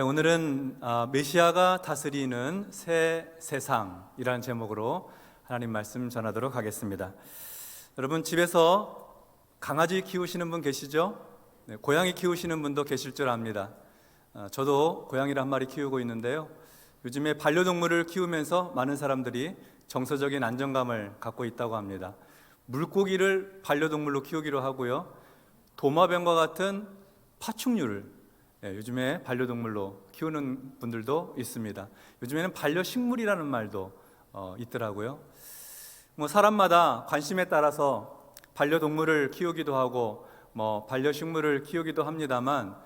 오늘은 메시아가 다스리는 새 세상이라는 제목으로 하나님 말씀 전하도록 하겠습니다. 여러분, 집에서 강아지 키우시는 분 계시죠? 네, 고양이 키우시는 분도 계실 줄 압니다. 저도 고양이를 한 마리 키우고 있는데요, 요즘에 반려동물을 키우면서 많은 사람들이 정서적인 안정감을 갖고 있다고 합니다. 물고기를 반려동물로 키우기로 하고요, 도마뱀과 같은 파충류를 요즘에 반려동물로 키우는 분들도 있습니다. 요즘에는 반려식물이라는 말도 있더라고요. 사람마다 관심에 따라서 반려동물을 키우기도 하고 반려식물을 키우기도 합니다만,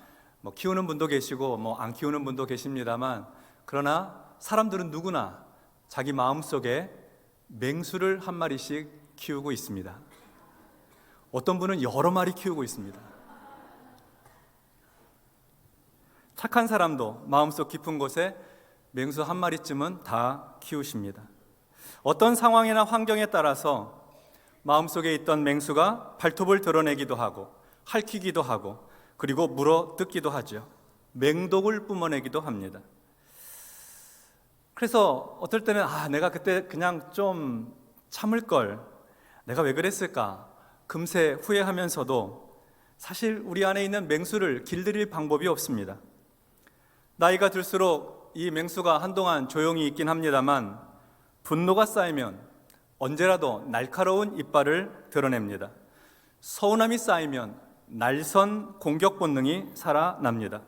키우는 분도 계시고 안 키우는 분도 계십니다만, 그러나 사람들은 누구나 자기 마음속에 맹수를 한 마리씩 키우고 있습니다. 어떤 분은 여러 마리 키우고 있습니다. 착한 사람도 마음속 깊은 곳에 맹수 한 마리쯤은 다 키우십니다. 어떤 상황이나 환경에 따라서 마음속에 있던 맹수가 발톱을 드러내기도 하고 핥히기도 하고, 그리고 물어뜯기도 하죠. 맹독을 뿜어내기도 합니다. 그래서 어떨 때는 내가 그때 그냥 좀 참을 걸, 내가 왜 그랬을까 금세 후회하면서도 사실 우리 안에 있는 맹수를 길들일 방법이 없습니다. 나이가 들수록 이 맹수가 한동안 조용히 있긴 합니다만, 분노가 쌓이면 언제라도 날카로운 이빨을 드러냅니다. 서운함이 쌓이면 날선 공격 본능이 살아납니다.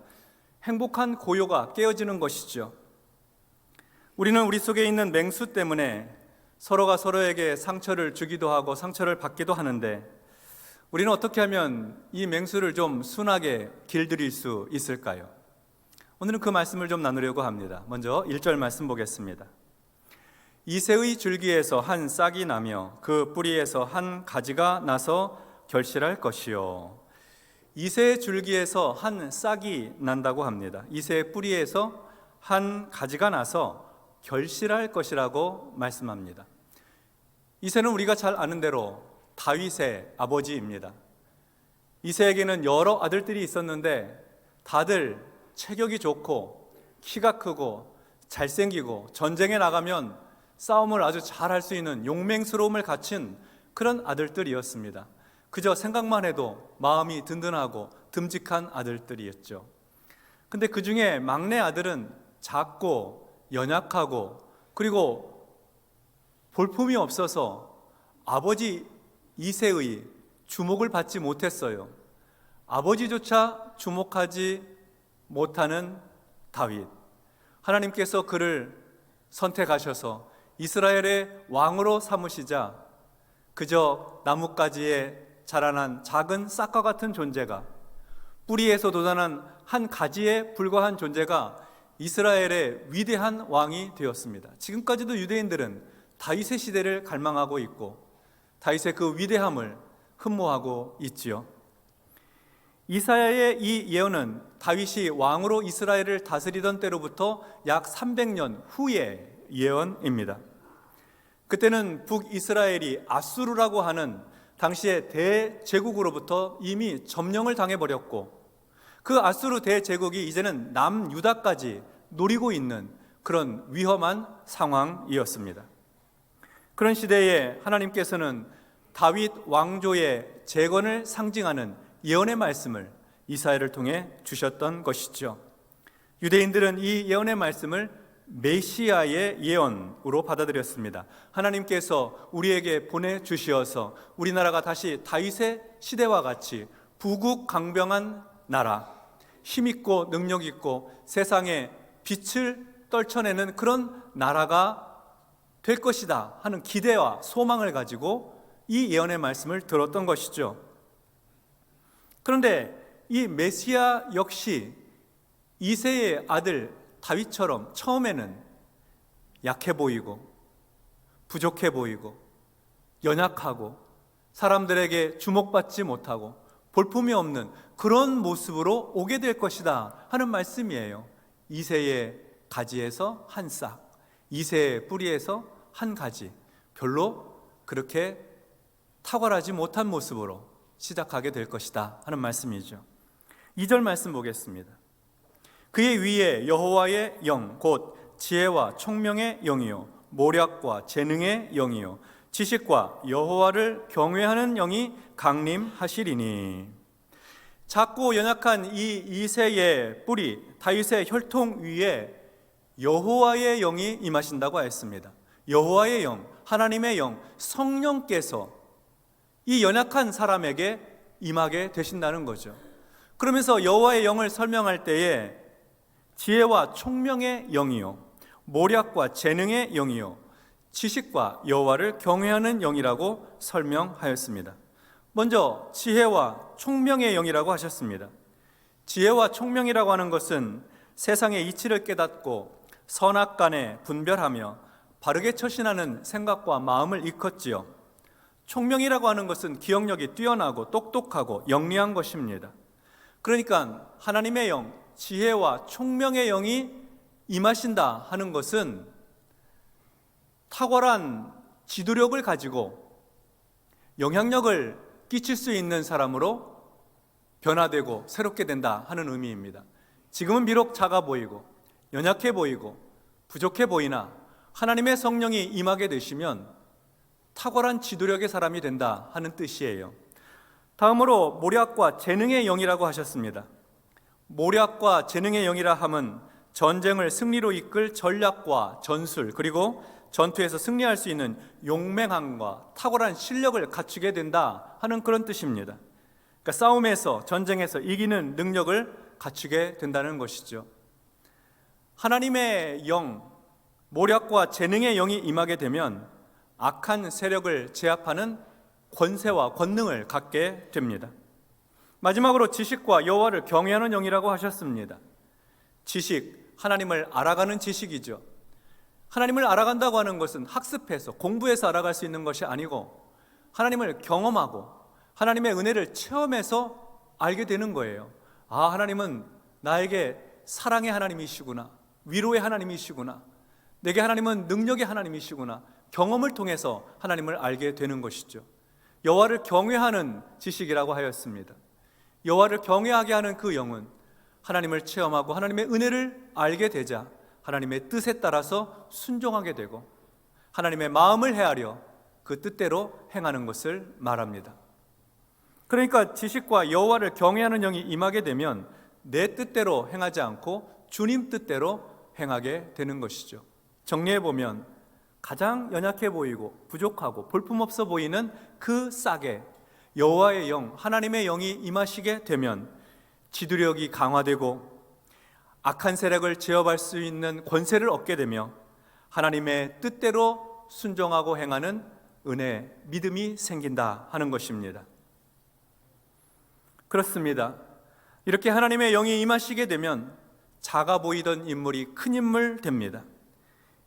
행복한 고요가 깨어지는 것이죠. 우리는 우리 속에 있는 맹수 때문에 서로가 서로에게 상처를 주기도 하고 상처를 받기도 하는데, 우리는 어떻게 하면 이 맹수를 좀 순하게 길들일 수 있을까요? 오늘은 그 말씀을 좀 나누려고 합니다. 먼저 1절 말씀 보겠습니다. 이새의 줄기에서 한 싹이 나며 그 뿌리에서 한 가지가 나서 결실할 것이요. 이새의 줄기에서 한 싹이 난다고 합니다. 이새의 뿌리에서 한 가지가 나서 결실할 것이라고 말씀합니다. 이새는 우리가 잘 아는 대로 다윗의 아버지입니다. 이새에게는 여러 아들들이 있었는데 다들 체격이 좋고 키가 크고 잘생기고 전쟁에 나가면 싸움을 아주 잘할 수 있는 용맹스러움을 갖춘 그런 아들들이었습니다. 그저 생각만 해도 마음이 든든하고 듬직한 아들들이었죠. 근데 그 중에 막내 아들은 작고 연약하고 그리고 볼품이 없어서 아버지 이새의 주목을 받지 못했어요. 아버지조차 주목하지 못하는 다윗, 하나님께서 그를 선택하셔서 이스라엘의 왕으로 삼으시자 그저 나뭇가지에 자라난 작은 싹과 같은 존재가, 뿌리에서 돋아난 한 가지에 불과한 존재가 이스라엘의 위대한 왕이 되었습니다. 지금까지도 유대인들은 다윗의 시대를 갈망하고 있고 다윗의 그 위대함을 흠모하고 있지요. 이사야의 이 예언은 다윗이 왕으로 이스라엘을 다스리던 때로부터 약 300년 후의 예언입니다. 그때는 북이스라엘이 아수르라고 하는 당시의 대제국으로부터 이미 점령을 당해버렸고, 그 아수르 대제국이 이제는 남유다까지 노리고 있는 그런 위험한 상황이었습니다. 그런 시대에 하나님께서는 다윗 왕조의 재건을 상징하는 예언의 말씀을 이사야를 통해 주셨던 것이죠. 유대인들은 이 예언의 말씀을 메시아의 예언으로 받아들였습니다. 하나님께서 우리에게 보내주시어서 우리나라가 다시 다윗의 시대와 같이 부국강병한 나라, 힘있고 능력있고 세상에 빛을 떨쳐내는 그런 나라가 될 것이다 하는 기대와 소망을 가지고 이 예언의 말씀을 들었던 것이죠. 그런데 이 메시아 역시 이새의 아들 다윗처럼 처음에는 약해 보이고 부족해 보이고 연약하고 사람들에게 주목받지 못하고 볼품이 없는 그런 모습으로 오게 될 것이다 하는 말씀이에요. 이새의 가지에서 한 싹, 이새의 뿌리에서 한 가지, 별로 그렇게 탁월하지 못한 모습으로 시작하게 될 것이다 하는 말씀이죠. 2절 말씀 보겠습니다. 그의 위에 여호와의 영 곧 지혜와 총명의 영이요 모략과 재능의 영이요 지식과 여호와를 경외하는 영이 강림하시리니. 작고 연약한 이 이새의 뿌리 다윗의 혈통 위에 여호와의 영이 임하신다고 하였습니다. 여호와의 영, 하나님의 영, 성령께서 이 연약한 사람에게 임하게 되신다는 거죠. 그러면서 여호와의 영을 설명할 때에 지혜와 총명의 영이요 모략과 재능의 영이요 지식과 여호와를 경외하는 영이라고 설명하였습니다. 먼저 지혜와 총명의 영이라고 하셨습니다. 지혜와 총명이라고 하는 것은 세상의 이치를 깨닫고 선악간에 분별하며 바르게 처신하는 생각과 마음을 일컫지요. 총명이라고 하는 것은 기억력이 뛰어나고 똑똑하고 영리한 것입니다. 그러니까 하나님의 영, 지혜와 총명의 영이 임하신다 하는 것은 탁월한 지도력을 가지고 영향력을 끼칠 수 있는 사람으로 변화되고 새롭게 된다 하는 의미입니다. 지금은 비록 작아 보이고 연약해 보이고 부족해 보이나 하나님의 성령이 임하게 되시면 탁월한 지도력의 사람이 된다 하는 뜻이에요. 다음으로 모략과 재능의 영이라고 하셨습니다. 모략과 재능의 영이라 함은 전쟁을 승리로 이끌 전략과 전술 그리고 전투에서 승리할 수 있는 용맹함과 탁월한 실력을 갖추게 된다 하는 그런 뜻입니다. 그러니까 싸움에서 전쟁에서 이기는 능력을 갖추게 된다는 것이죠. 하나님의 영, 모략과 재능의 영이 임하게 되면 악한 세력을 제압하는 권세와 권능을 갖게 됩니다. 마지막으로 지식과 여호와를 경외하는 영이라고 하셨습니다. 지식, 하나님을 알아가는 지식이죠. 하나님을 알아간다고 하는 것은 학습해서 공부해서 알아갈 수 있는 것이 아니고 하나님을 경험하고 하나님의 은혜를 체험해서 알게 되는 거예요. 아, 하나님은 나에게 사랑의 하나님이시구나, 위로의 하나님이시구나, 내게 하나님은 능력의 하나님이시구나. 경험을 통해서 하나님을 알게 되는 것이죠. 여호와를 경외하는 지식이라고 하였습니다. 여호와를 경외하게 하는 그 영은 하나님을 체험하고 하나님의 은혜를 알게 되자 하나님의 뜻에 따라서 순종하게 되고 하나님의 마음을 헤아려 그 뜻대로 행하는 것을 말합니다. 그러니까 지식과 여호와를 경외하는 영이 임하게 되면 내 뜻대로 행하지 않고 주님 뜻대로 행하게 되는 것이죠. 정리해보면 가장 연약해 보이고 부족하고 볼품없어 보이는 그 싹에 여호와의 영, 하나님의 영이 임하시게 되면 지도력이 강화되고 악한 세력을 제압할 수 있는 권세를 얻게 되며 하나님의 뜻대로 순종하고 행하는 은혜, 믿음이 생긴다 하는 것입니다. 그렇습니다. 이렇게 하나님의 영이 임하시게 되면 작아 보이던 인물이 큰 인물 됩니다.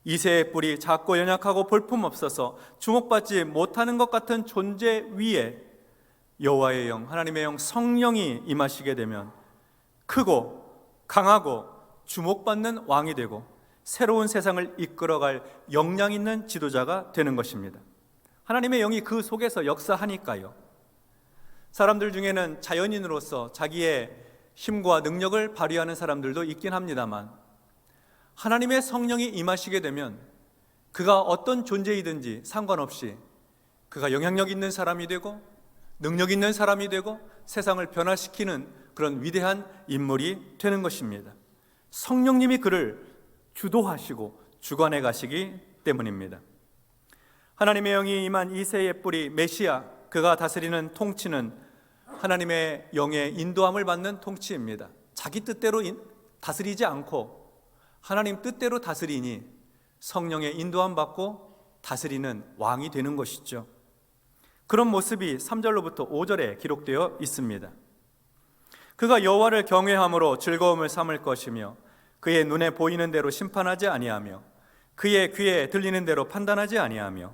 이새의 뿔이 작고 연약하고 볼품없어서 주목받지 못하는 것 같은 존재 위에 여호와의 영, 하나님의 영, 성령이 임하시게 되면 크고 강하고 주목받는 왕이 되고 새로운 세상을 이끌어갈 역량 있는 지도자가 되는 것입니다. 하나님의 영이 그 속에서 역사하니까요. 사람들 중에는 자연인으로서 자기의 힘과 능력을 발휘하는 사람들도 있긴 합니다만 하나님의 성령이 임하시게 되면 그가 어떤 존재이든지 상관없이 그가 영향력 있는 사람이 되고 능력 있는 사람이 되고 세상을 변화시키는 그런 위대한 인물이 되는 것입니다. 성령님이 그를 주도하시고 주관해 가시기 때문입니다. 하나님의 영이 임한 이새의 뿔이 메시아, 그가 다스리는 통치는 하나님의 영의 인도함을 받는 통치입니다. 자기 뜻대로 다스리지 않고 하나님 뜻대로 다스리니 성령의 인도함 받고 다스리는 왕이 되는 것이죠. 그런 모습이 3절로부터 5절에 기록되어 있습니다. 그가 여호와를 경외함으로 즐거움을 삼을 것이며 그의 눈에 보이는 대로 심판하지 아니하며 그의 귀에 들리는 대로 판단하지 아니하며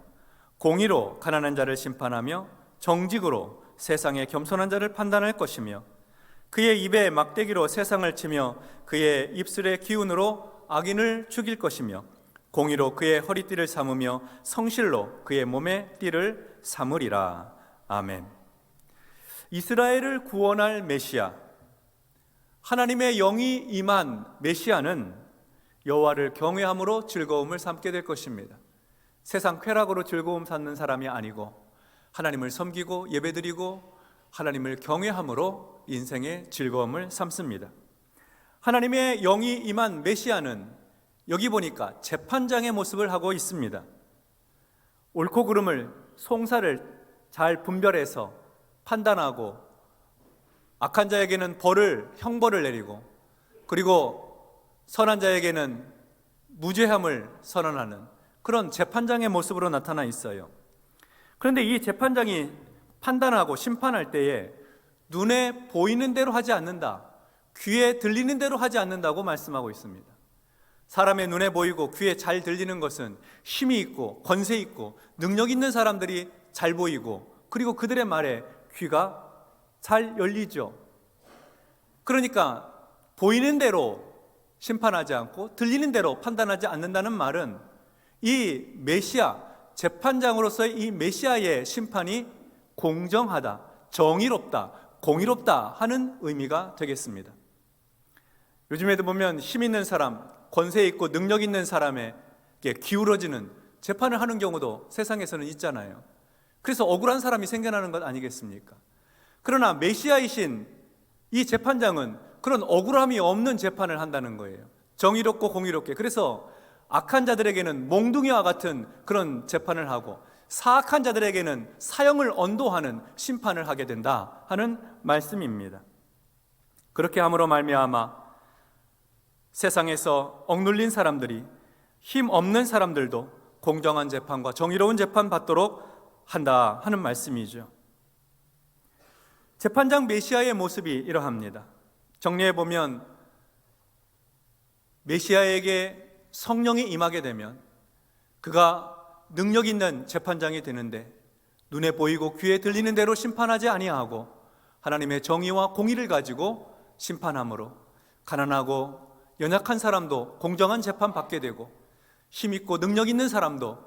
공의로 가난한 자를 심판하며 정직으로 세상의 겸손한 자를 판단할 것이며 그의 입에 막대기로 세상을 치며 그의 입술의 기운으로 악인을 죽일 것이며 공의로 그의 허리띠를 삼으며 성실로 그의 몸의 띠를 삼으리라. 아멘. 이스라엘을 구원할 메시아, 하나님의 영이 임한 메시아는 여호와를 경외함으로 즐거움을 삼게 될 것입니다. 세상 쾌락으로 즐거움 삼는 사람이 아니고 하나님을 섬기고 예배드리고 하나님을 경외함으로 인생의 즐거움을 삼습니다. 하나님의 영이 임한 메시아는 여기 보니까 재판장의 모습을 하고 있습니다. 옳고 그름을, 송사를 잘 분별해서 판단하고 악한 자에게는 형벌을 내리고, 그리고 선한 자에게는 무죄함을 선언하는 그런 재판장의 모습으로 나타나 있어요. 그런데 이 재판장이 판단하고 심판할 때에 눈에 보이는 대로 하지 않는다, 귀에 들리는 대로 하지 않는다고 말씀하고 있습니다. 사람의 눈에 보이고 귀에 잘 들리는 것은 힘이 있고 권세 있고 능력 있는 사람들이 잘 보이고, 그리고 그들의 말에 귀가 잘 열리죠. 그러니까 보이는 대로 심판하지 않고 들리는 대로 판단하지 않는다는 말은 이 메시아, 재판장으로서의 이 메시아의 심판이 공정하다, 정의롭다, 공의롭다 하는 의미가 되겠습니다. 요즘에도 보면 힘 있는 사람, 권세 있고 능력 있는 사람에게 기울어지는 재판을 하는 경우도 세상에서는 있잖아요. 그래서 억울한 사람이 생겨나는 것 아니겠습니까? 그러나 메시아이신 이 재판장은 그런 억울함이 없는 재판을 한다는 거예요. 정의롭고 공의롭게. 그래서 악한 자들에게는 몽둥이와 같은 그런 재판을 하고 사악한 자들에게는 사형을 언도하는 심판을 하게 된다 하는 말씀입니다. 그렇게 함으로 말미암아 세상에서 억눌린 사람들이, 힘 없는 사람들도 공정한 재판과 정의로운 재판 받도록 한다 하는 말씀이죠. 재판장 메시아의 모습이 이러합니다. 정리해보면 메시아에게 성령이 임하게 되면 그가 능력 있는 재판장이 되는데, 눈에 보이고 귀에 들리는 대로 심판하지 아니하고 하나님의 정의와 공의를 가지고 심판함으로 가난하고 연약한 사람도 공정한 재판 받게 되고, 힘있고 능력 있는 사람도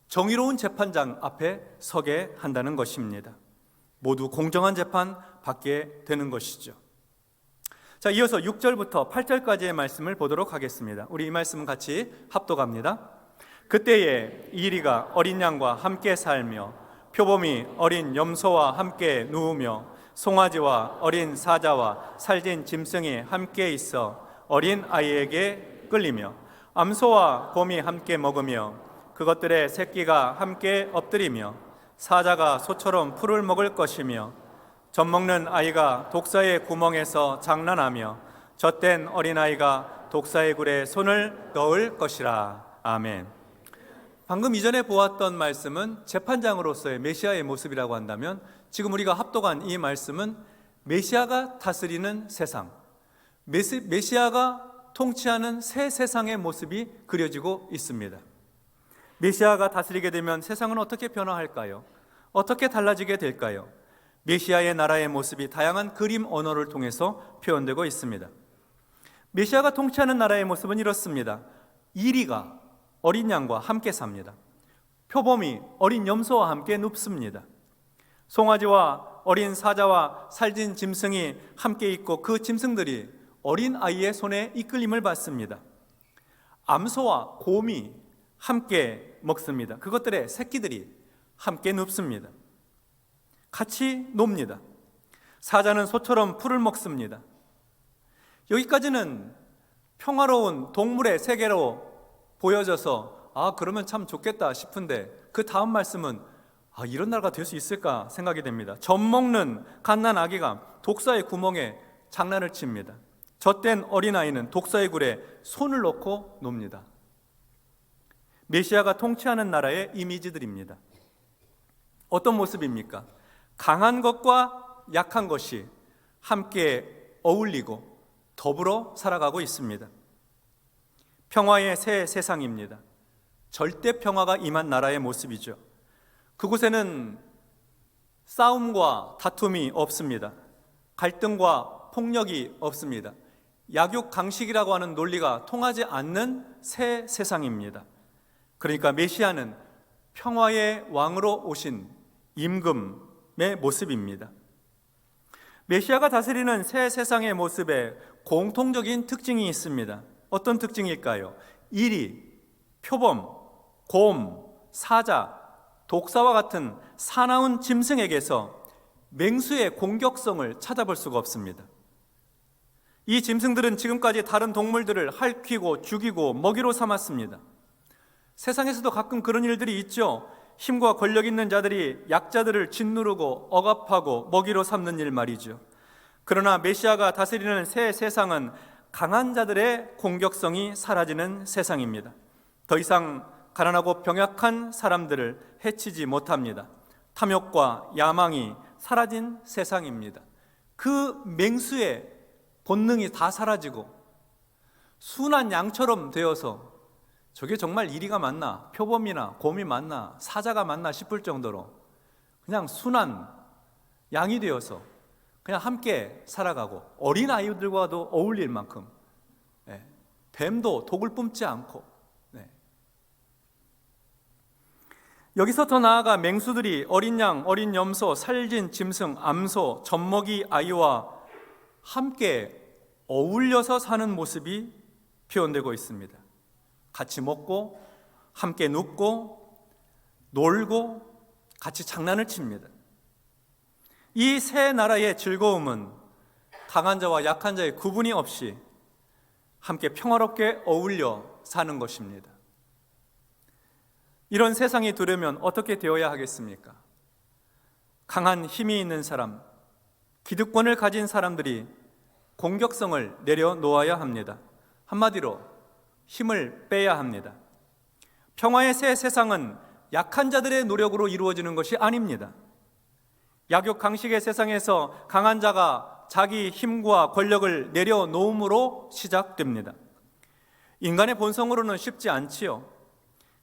정의로운 재판장 앞에 서게 한다는 것입니다. 모두 공정한 재판 받게 되는 것이죠. 자, 이어서 6절부터 8절까지의 말씀을 보도록 하겠습니다. 우리 이 말씀은 같이 합독합니다. 그때에 이리가 어린 양과 함께 살며 표범이 어린 염소와 함께 누우며 송아지와 어린 사자와 살진 짐승이 함께 있어 어린 아이에게 끌리며 암소와 곰이 함께 먹으며 그것들의 새끼가 함께 엎드리며 사자가 소처럼 풀을 먹을 것이며 젖먹는 아이가 독사의 구멍에서 장난하며 젖된 어린아이가 독사의 굴에 손을 넣을 것이라. 아멘. 방금 이전에 보았던 말씀은 재판장으로서의 메시아의 모습이라고 한다면, 지금 우리가 합독한 이 말씀은 메시아가 다스리는 세상, 메시아가 통치하는 새 세상의 모습이 그려지고 있습니다. 메시아가 다스리게 되면 세상은 어떻게 변화할까요? 어떻게 달라지게 될까요? 메시아의 나라의 모습이 다양한 그림 언어를 통해서 표현되고 있습니다. 메시아가 통치하는 나라의 모습은 이렇습니다. 이리가 어린 양과 함께 삽니다. 표범이 어린 염소와 함께 눕습니다. 송아지와 어린 사자와 살진 짐승이 함께 있고 그 짐승들이 어린 아이의 손에 이끌림을 받습니다. 암소와 곰이 함께 먹습니다. 그것들의 새끼들이 함께 눕습니다. 같이 놉니다. 사자는 소처럼 풀을 먹습니다. 여기까지는 평화로운 동물의 세계로 보여져서 그러면 참 좋겠다 싶은데, 그 다음 말씀은 이런 나라가 될 수 있을까 생각이 됩니다. 젖먹는 갓난 아기가 독사의 구멍에 장난을 칩니다. 젖된 어린아이는 독사의 굴에 손을 넣고 놉니다. 메시아가 통치하는 나라의 이미지들입니다. 어떤 모습입니까? 강한 것과 약한 것이 함께 어울리고 더불어 살아가고 있습니다. 평화의 새 세상입니다. 절대 평화가 임한 나라의 모습이죠. 그곳에는 싸움과 다툼이 없습니다. 갈등과 폭력이 없습니다. 약육강식이라고 하는 논리가 통하지 않는 새 세상입니다. 그러니까 메시아는 평화의 왕으로 오신 임금의 모습입니다. 메시아가 다스리는 새 세상의 모습에 공통적인 특징이 있습니다. 어떤 특징일까요? 이리, 표범, 곰, 사자, 독사와 같은 사나운 짐승에게서 맹수의 공격성을 찾아볼 수가 없습니다. 이 짐승들은 지금까지 다른 동물들을 핥히고 죽이고 먹이로 삼았습니다. 세상에서도 가끔 그런 일들이 있죠. 힘과 권력 있는 자들이 약자들을 짓누르고 억압하고 먹이로 삼는 일 말이죠. 그러나 메시아가 다스리는 새 세상은 강한 자들의 공격성이 사라지는 세상입니다. 더 이상 가난하고 병약한 사람들을 해치지 못합니다. 탐욕과 야망이 사라진 세상입니다. 그 맹수의 본능이 다 사라지고 순한 양처럼 되어서 저게 정말 이리가 맞나, 표범이나 곰이 맞나, 사자가 맞나 싶을 정도로 그냥 순한 양이 되어서 그냥 함께 살아가고 어린 아이들과도 어울릴 만큼, 뱀도 독을 뿜지 않고, 여기서 더 나아가 맹수들이 어린 양, 어린 염소, 살진 짐승, 암소, 젖먹이 아이와 함께 어울려서 사는 모습이 표현되고 있습니다. 같이 먹고 함께 눕고 놀고 같이 장난을 칩니다. 이 세 나라의 즐거움은 강한 자와 약한 자의 구분이 없이 함께 평화롭게 어울려 사는 것입니다. 이런 세상이 되려면 어떻게 되어야 하겠습니까? 강한 힘이 있는 사람, 기득권을 가진 사람들이 공격성을 내려놓아야 합니다. 한마디로 힘을 빼야 합니다. 평화의 새 세상은 약한 자들의 노력으로 이루어지는 것이 아닙니다. 약육강식의 세상에서 강한 자가 자기 힘과 권력을 내려놓음으로 시작됩니다. 인간의 본성으로는 쉽지 않지요.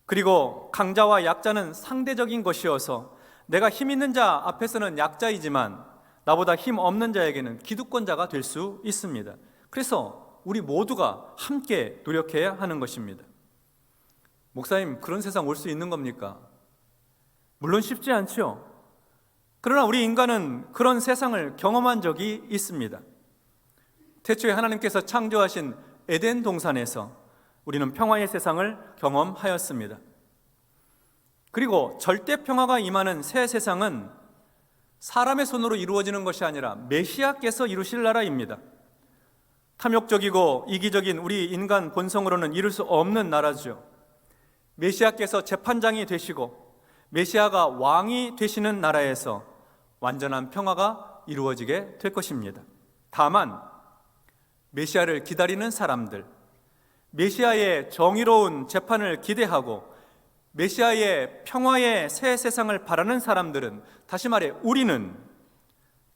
그리고 강자와 약자는 상대적인 것이어서 내가 힘 있는 자 앞에서는 약자이지만 나보다 힘 없는 자에게는 기득권자가 될 수 있습니다. 그래서 우리 모두가 함께 노력해야 하는 것입니다. 목사님, 그런 세상 올 수 있는 겁니까? 물론 쉽지 않죠. 그러나 우리 인간은 그런 세상을 경험한 적이 있습니다. 태초에 하나님께서 창조하신 에덴 동산에서 우리는 평화의 세상을 경험하였습니다. 그리고 절대 평화가 임하는 새 세상은 사람의 손으로 이루어지는 것이 아니라 메시아께서 이루실 나라입니다. 탐욕적이고 이기적인 우리 인간 본성으로는 이룰 수 없는 나라죠. 메시아께서 재판장이 되시고 메시아가 왕이 되시는 나라에서 완전한 평화가 이루어지게 될 것입니다. 다만 메시아를 기다리는 사람들, 메시아의 정의로운 재판을 기대하고 메시아의 평화의 새 세상을 바라는 사람들은, 다시 말해 우리는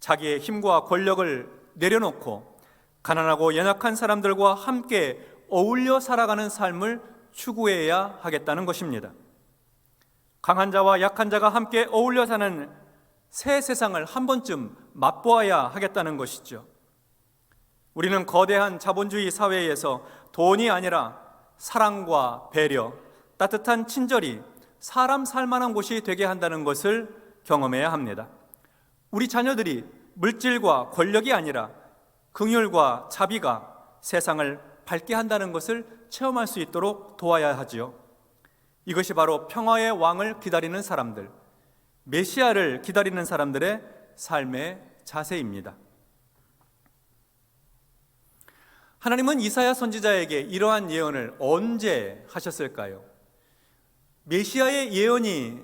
자기의 힘과 권력을 내려놓고 가난하고 연약한 사람들과 함께 어울려 살아가는 삶을 추구해야 하겠다는 것입니다. 강한 자와 약한 자가 함께 어울려 사는 새 세상을 한 번쯤 맛보아야 하겠다는 것이죠. 우리는 거대한 자본주의 사회에서 돈이 아니라 사랑과 배려, 따뜻한 친절이 사람 살만한 곳이 되게 한다는 것을 경험해야 합니다. 우리 자녀들이 물질과 권력이 아니라 긍휼과 자비가 세상을 밝게 한다는 것을 체험할 수 있도록 도와야 하지요. 이것이 바로 평화의 왕을 기다리는 사람들, 메시아를 기다리는 사람들의 삶의 자세입니다. 하나님은 이사야 선지자에게 이러한 예언을 언제 하셨을까요? 메시아의 예언이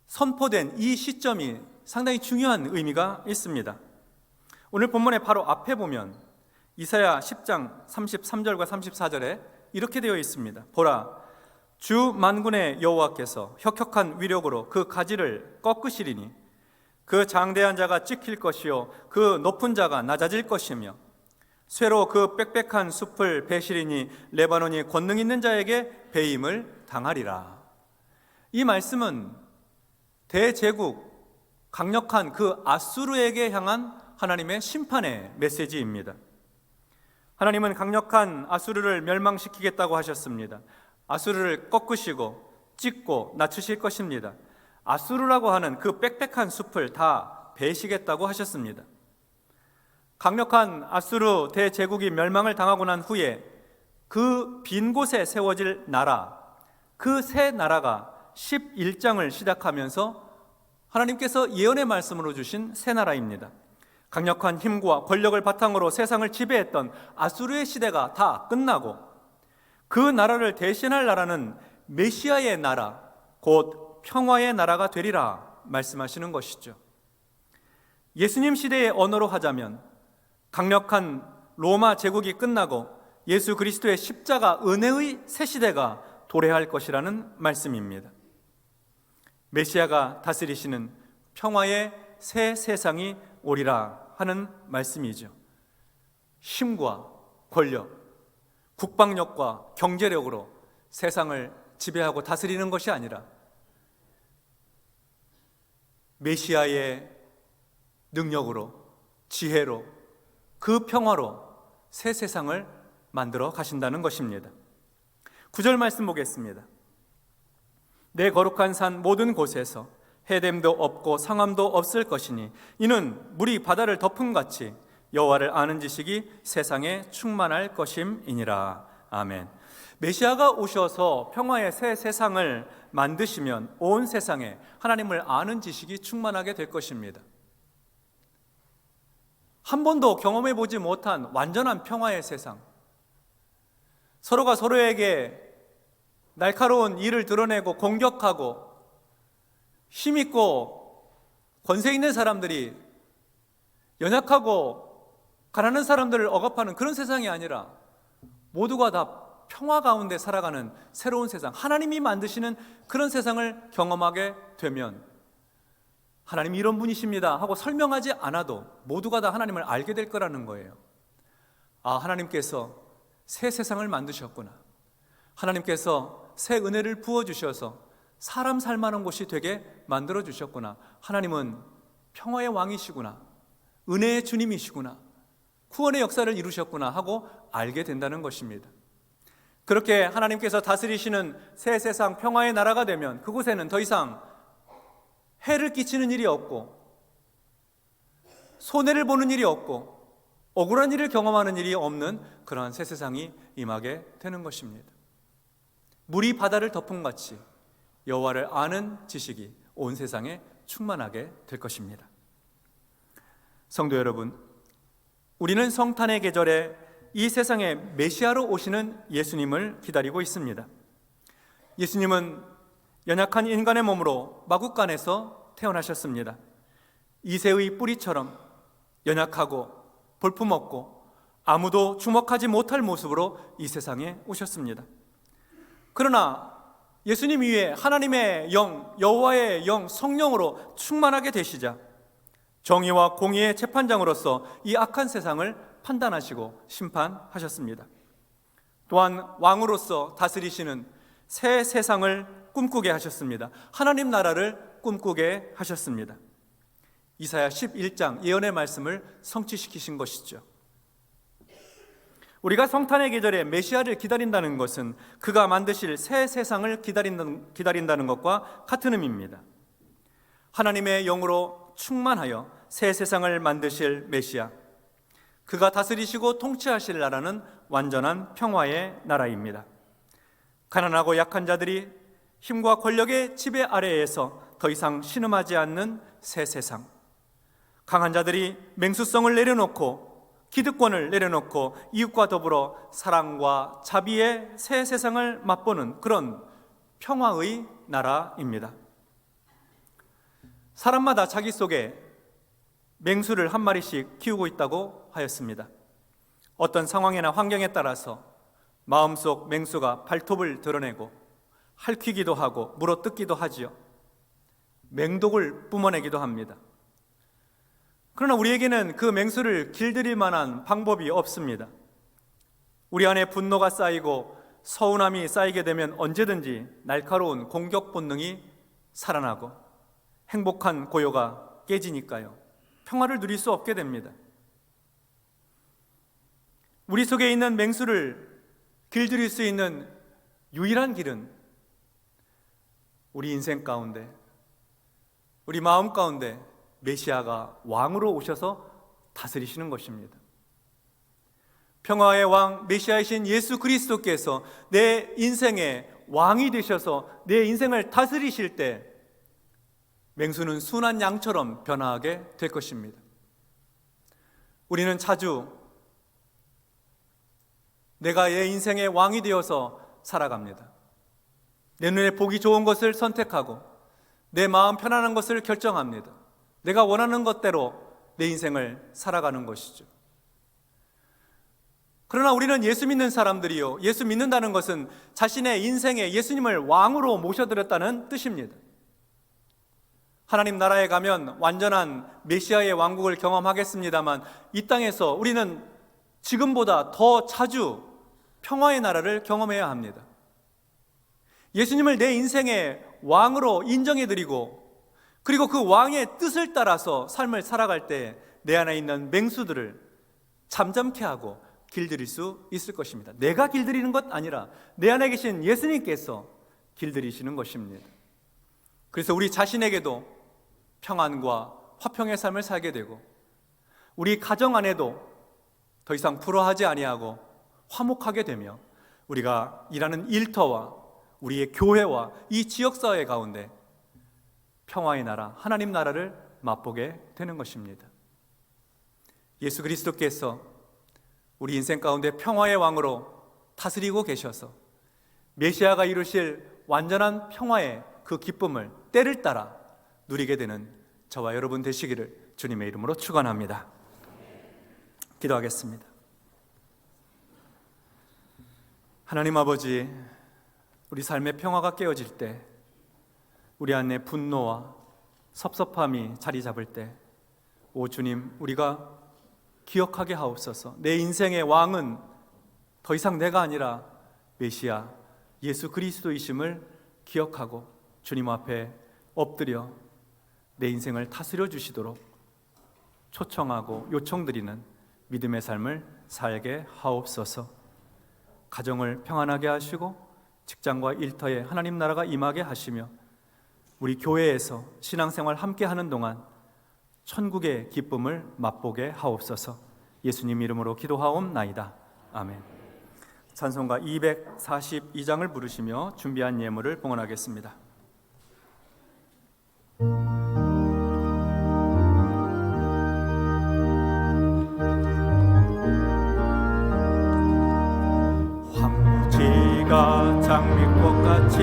선포된 이 시점이 상당히 중요한 의미가 있습니다. 오늘 본문의 바로 앞에 보면 이사야 10장 33절과 34절에 이렇게 되어 있습니다. 보라, 주 만군의 여호와께서 혁혁한 위력으로 그 가지를 꺾으시리니 그 장대한 자가 찍힐 것이요 그 높은 자가 낮아질 것이며 쇠로 그 빽빽한 숲을 베시리니 레바논이 권능 있는 자에게 배임을 당하리라. 이 말씀은 대제국 강력한 그 아수르에게 향한 하나님의 심판의 메시지입니다. 하나님은 강력한 아수르를 멸망시키겠다고 하셨습니다. 아수르를 꺾으시고 찢고 낮추실 것입니다. 아수르라고 하는 그 빽빽한 숲을 다 베시겠다고 하셨습니다. 강력한 아수르 대제국이 멸망을 당하고 난 후에 그 빈 곳에 세워질 나라, 그 새 나라가 11장을 시작하면서 하나님께서 예언의 말씀으로 주신 새 나라입니다. 강력한 힘과 권력을 바탕으로 세상을 지배했던 아수르의 시대가 다 끝나고 그 나라를 대신할 나라는 메시아의 나라, 곧 평화의 나라가 되리라 말씀하시는 것이죠. 예수님 시대의 언어로 하자면 강력한 로마 제국이 끝나고 예수 그리스도의 십자가 은혜의 새 시대가 도래할 것이라는 말씀입니다. 메시아가 다스리시는 평화의 새 세상이 오리라 하는 말씀이죠. 힘과 권력, 국방력과 경제력으로 세상을 지배하고 다스리는 것이 아니라 메시아의 능력으로, 지혜로, 그 평화로 새 세상을 만들어 가신다는 것입니다. 9절 말씀 보겠습니다. 내 거룩한 산 모든 곳에서 해됨도 없고 상함도 없을 것이니 이는 물이 바다를 덮음같이 여호와를 아는 지식이 세상에 충만할 것임이니라. 아멘. 메시아가 오셔서 평화의 새 세상을 만드시면 온 세상에 하나님을 아는 지식이 충만하게 될 것입니다. 한 번도 경험해 보지 못한 완전한 평화의 세상, 서로가 서로에게 날카로운 일을 드러내고 공격하고 힘있고 권세 있는 사람들이 연약하고 가난한 사람들을 억압하는 그런 세상이 아니라 모두가 다 평화 가운데 살아가는 새로운 세상, 하나님이 만드시는 그런 세상을 경험하게 되면 하나님이 이런 분이십니다 하고 설명하지 않아도 모두가 다 하나님을 알게 될 거라는 거예요. 아, 하나님께서 새 세상을 만드셨구나. 하나님께서 새 은혜를 부어주셔서 사람 살만한 곳이 되게 만들어주셨구나. 하나님은 평화의 왕이시구나. 은혜의 주님이시구나. 구원의 역사를 이루셨구나 하고 알게 된다는 것입니다. 그렇게 하나님께서 다스리시는 새 세상 평화의 나라가 되면 그곳에는 더 이상 해를 끼치는 일이 없고 손해를 보는 일이 없고 억울한 일을 경험하는 일이 없는 그러한 새 세상이 임하게 되는 것입니다. 물이 바다를 덮음같이 여호와를 아는 지식이 온 세상에 충만하게 될 것입니다. 성도 여러분, 우리는 성탄의 계절에 이 세상에 메시아로 오시는 예수님을 기다리고 있습니다. 예수님은 연약한 인간의 몸으로 마구간에서 태어나셨습니다. 이새의 뿌리처럼 연약하고 볼품없고 아무도 주목하지 못할 모습으로 이 세상에 오셨습니다. 그러나 예수님 위에 하나님의 영, 여호와의 영, 성령으로 충만하게 되시자 정의와 공의의 재판장으로서 이 악한 세상을 판단하시고 심판하셨습니다. 또한 왕으로서 다스리시는 새 세상을 꿈꾸게 하셨습니다. 하나님 나라를 꿈꾸게 하셨습니다. 이사야 11장 예언의 말씀을 성취시키신 것이죠. 우리가 성탄의 계절에 메시아를 기다린다는 것은 그가 만드실 새 세상을 기다린다는 것과 같은 의미입니다. 하나님의 영으로 충만하여 새 세상을 만드실 메시아, 그가 다스리시고 통치하실 나라는 완전한 평화의 나라입니다. 가난하고 약한 자들이 힘과 권력의 지배 아래에서 더 이상 신음하지 않는 새 세상, 강한 자들이 맹수성을 내려놓고 기득권을 내려놓고 이웃과 더불어 사랑과 자비의 새 세상을 맛보는 그런 평화의 나라입니다. 사람마다 자기 속에 맹수를 한 마리씩 키우고 있다고 하였습니다. 어떤 상황이나 환경에 따라서 마음속 맹수가 발톱을 드러내고 핥히기도 하고 물어뜯기도 하지요. 맹독을 뿜어내기도 합니다. 그러나 우리에게는 그 맹수를 길들일 만한 방법이 없습니다. 우리 안에 분노가 쌓이고 서운함이 쌓이게 되면 언제든지 날카로운 공격 본능이 살아나고 행복한 고요가 깨지니까요, 평화를 누릴 수 없게 됩니다. 우리 속에 있는 맹수를 길들일 수 있는 유일한 길은 우리 인생 가운데, 우리 마음 가운데 메시아가 왕으로 오셔서 다스리시는 것입니다. 평화의 왕 메시아이신 예수 그리스도께서 내 인생의 왕이 되셔서 내 인생을 다스리실 때 맹수는 순한 양처럼 변화하게 될 것입니다. 우리는 자주 내가 내 인생의 왕이 되어서 살아갑니다. 내 눈에 보기 좋은 것을 선택하고 내 마음 편안한 것을 결정합니다. 내가 원하는 것대로 내 인생을 살아가는 것이죠. 그러나 우리는 예수 믿는 사람들이요, 예수 믿는다는 것은 자신의 인생에 예수님을 왕으로 모셔드렸다는 뜻입니다. 하나님 나라에 가면 완전한 메시아의 왕국을 경험하겠습니다만 이 땅에서 우리는 지금보다 더 자주 평화의 나라를 경험해야 합니다. 예수님을 내 인생의 왕으로 인정해드리고 그리고 그 왕의 뜻을 따라서 삶을 살아갈 때 내 안에 있는 맹수들을 잠잠케 하고 길들일 수 있을 것입니다. 내가 길들이는 것 아니라 내 안에 계신 예수님께서 길들이시는 것입니다. 그래서 우리 자신에게도 평안과 화평의 삶을 살게 되고 우리 가정 안에도 더 이상 불화하지 아니하고 화목하게 되며 우리가 일하는 일터와 우리의 교회와 이 지역사회 가운데 평화의 나라, 하나님 나라를 맛보게 되는 것입니다. 예수 그리스도께서 우리 인생 가운데 평화의 왕으로 다스리고 계셔서 메시아가 이루실 완전한 평화의 그 기쁨을 때를 따라 누리게 되는 저와 여러분 되시기를 주님의 이름으로 축원합니다. 기도하겠습니다. 하나님 아버지, 우리 삶의 평화가 깨어질 때, 우리 안에 분노와 섭섭함이 자리 잡을 때, 오 주님, 우리가 기억하게 하옵소서. 내 인생의 왕은 더 이상 내가 아니라 메시아 예수 그리스도이심을 기억하고 주님 앞에 엎드려 내 인생을 다스려 주시도록 초청하고 요청드리는 믿음의 삶을 살게 하옵소서. 가정을 평안하게 하시고 직장과 일터에 하나님 나라가 임하게 하시며 우리 교회에서 신앙생활 함께 하는 동안 천국의 기쁨을 맛보게 하옵소서. 예수님 이름으로 기도하옵나이다. 아멘. 찬송가 242장을 부르시며 준비한 예물을 봉헌하겠습니다. 황무지가 장미꽃같이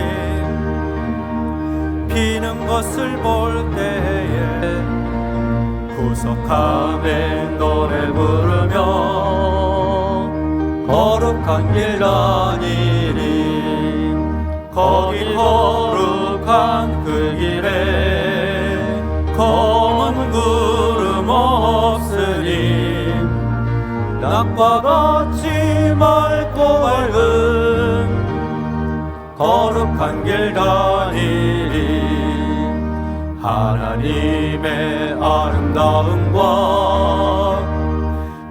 피는 것을 볼 때에 구속함에 노래 부르며 거룩한 길 다니리. 거기 거룩한 그 길에 검은 구름 없으니 낮과 같이 맑고 밝은 거룩한 길 다니리. 하나님의 아름다움과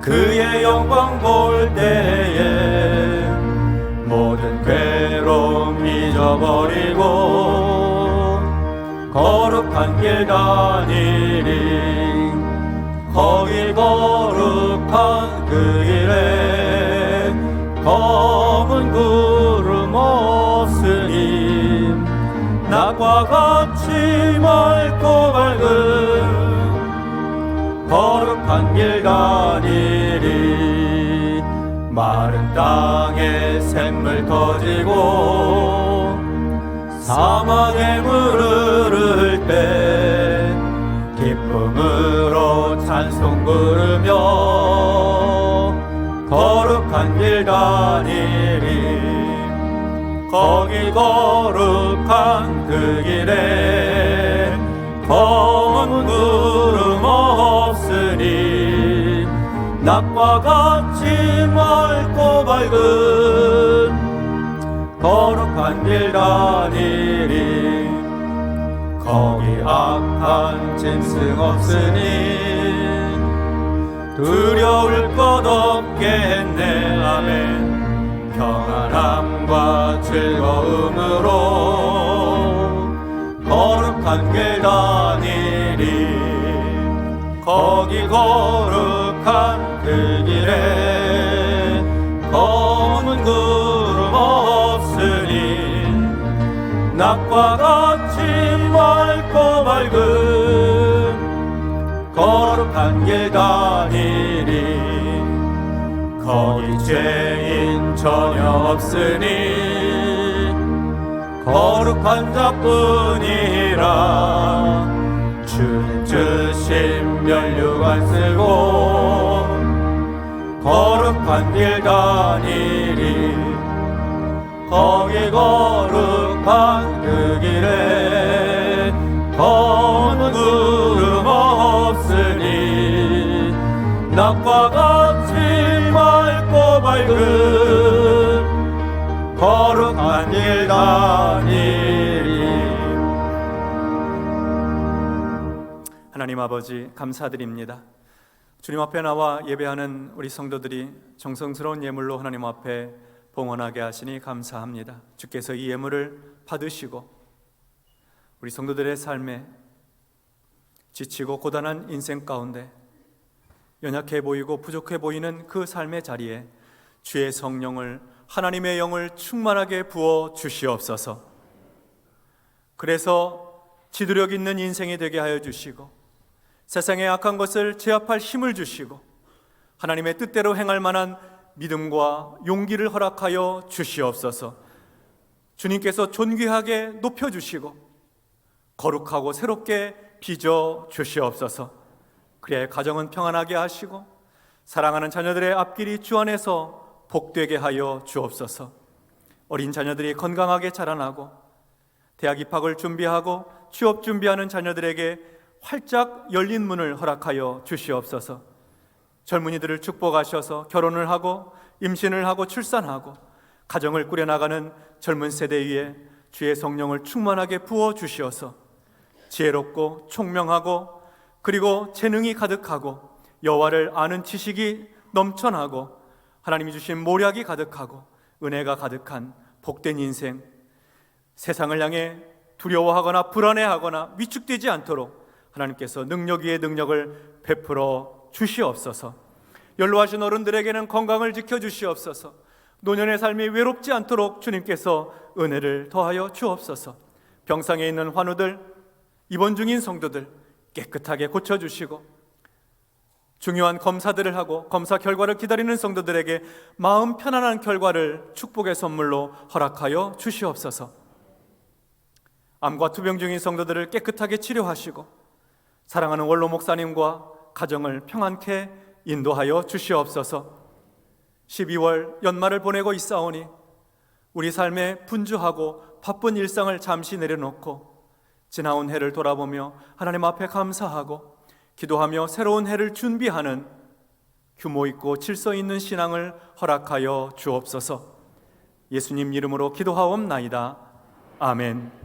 그의 영광 볼 때에 모든 괴로움 잊어버리고 거룩한 길 다니리. 거기 거룩한 그 길에 검은 구름 없으니 낮과 같이 맑고 밝은 거룩한 길 다니리. 마른 땅에 샘물 터지고 사막에 물을 흐를 때 기쁨으로 찬송 부르며 거룩한 길 다니리. 거기 거룩한 그 길에 검은 구름 없으니 낮과 같이 맑고 밝은 거룩한 길 다니리. 거기 악한 짐승 없으니 두려울 것 없겠네. 아멘. 평안함과 즐거움으로 거룩한 길 다니리. 거기 거룩한 낮과 같이 맑고 맑은 거룩한 길 다니리. 거기 죄인 전혀 없으니 거룩한 자뿐이라. 주는 주신 면류관 쓰고 거룩한 길 다니리. 거기 거룩한 그 길에 검은 구름 없으니 낮과 같이 맑고 맑은 거룩한 길 다니리. 하나님 아버지, 감사드립니다. 주님 앞에 나와 예배하는 우리 성도들이 정성스러운 예물로 하나님 앞에 봉헌하게 하시니 감사합니다. 주께서 이 예물을 받으시고 우리 성도들의 삶에 지치고 고단한 인생 가운데 연약해 보이고 부족해 보이는 그 삶의 자리에 주의 성령을, 하나님의 영을 충만하게 부어 주시옵소서. 그래서 지도력 있는 인생이 되게 하여 주시고 세상의 악한 것을 제압할 힘을 주시고 하나님의 뜻대로 행할 만한 믿음과 용기를 허락하여 주시옵소서. 주님께서 존귀하게 높여주시고 거룩하고 새롭게 빚어 주시옵소서. 그래야 가정은 평안하게 하시고 사랑하는 자녀들의 앞길이 주 안에서 복되게 하여 주옵소서. 어린 자녀들이 건강하게 자라나고 대학 입학을 준비하고 취업 준비하는 자녀들에게 활짝 열린 문을 허락하여 주시옵소서. 젊은이들을 축복하셔서 결혼을 하고 임신을 하고 출산하고 가정을 꾸려나가는 젊은 세대 위에 주의 성령을 충만하게 부어 주시어서 지혜롭고 총명하고 그리고 재능이 가득하고 여호와를 아는 지식이 넘쳐나고 하나님이 주신 모략이 가득하고 은혜가 가득한 복된 인생, 세상을 향해 두려워하거나 불안해하거나 위축되지 않도록 하나님께서 능력 위에 능력을 베풀어 주시옵소서. 연로하신 어른들에게는 건강을 지켜주시옵소서. 노년의 삶이 외롭지 않도록 주님께서 은혜를 더하여 주옵소서. 병상에 있는 환우들, 입원 중인 성도들 깨끗하게 고쳐주시고 중요한 검사들을 하고 검사 결과를 기다리는 성도들에게 마음 편안한 결과를 축복의 선물로 허락하여 주시옵소서. 암과 투병 중인 성도들을 깨끗하게 치료하시고 사랑하는 원로 목사님과 가정을 평안케 인도하여 주시옵소서. 12월 연말을 보내고 있사오니 우리 삶에 분주하고 바쁜 일상을 잠시 내려놓고 지나온 해를 돌아보며 하나님 앞에 감사하고 기도하며 새로운 해를 준비하는 규모 있고 질서 있는 신앙을 허락하여 주옵소서. 예수님 이름으로 기도하옵나이다. 아멘.